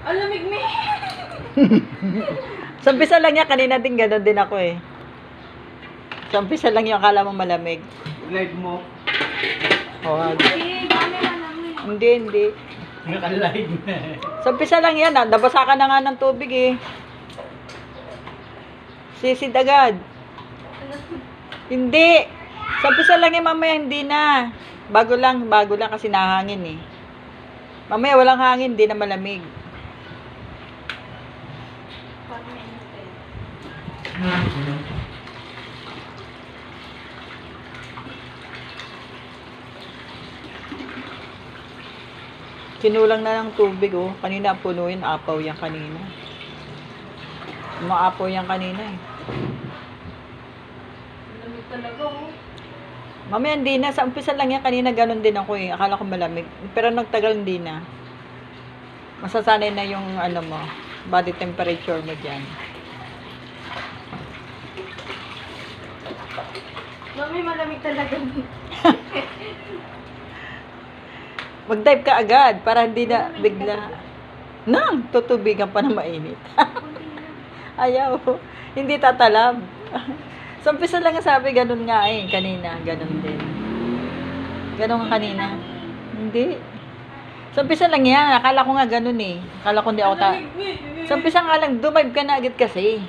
Ang lamig me. Sa umpisa lang yan, kanina din gano'n din ako eh. Sa umpisa lang yung akala mo malamig. Live mo. Oh, Hindi, dami malamig. hindi. Naka-live na. Sa umpisa lang yan, nabasa ka na nga ng tubig eh. Sisid agad. Hindi. Sa umpisa lang yan, mamaya hindi na. Bago lang kasi nahangin eh. Mamaya walang hangin, hindi na malamig. Pag mainit. Sinulang na ng tubig oh. Kanina puno yun, apaw yan kanina. Umaapaw yan kanina eh. Ang lamig talaga oh. Mamaya hindi na. Sa umpisa lang yan, kanina ganun din ako eh. Akala ko malamig. Pero nagtagal hindi na. Masasanay na yung ano mo, body temperature mo dyan. Mami, malamig talaga. Mag-dive ka agad para hindi na bigla. Nang, tutubigan pa na mainit. Ayaw. Hindi tatalab. Sa umpisa lang nga sabi, ganun nga eh. Kanina, ganun din. Ganun nga kanina. Hindi. Sa umpisa lang yan. Akala ko nga ganun eh. Akala ko hindi ako Sa umpisa nga lang, dumive ka na agad kasi.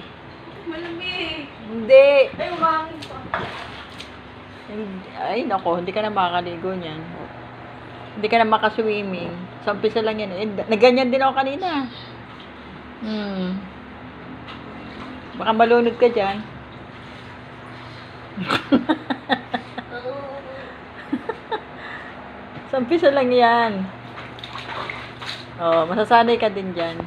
Malamig. Hindi. Ay, umangin pa. Ay, nako. Hindi ka na makakaligo niyan. Hindi ka na makaswimming. Sa umpisa lang yan. Eh, naganyan din ako kanina. Baka malunod ka dyan. Sa umpisa lang yan. Oh, masasanay ka din dyan.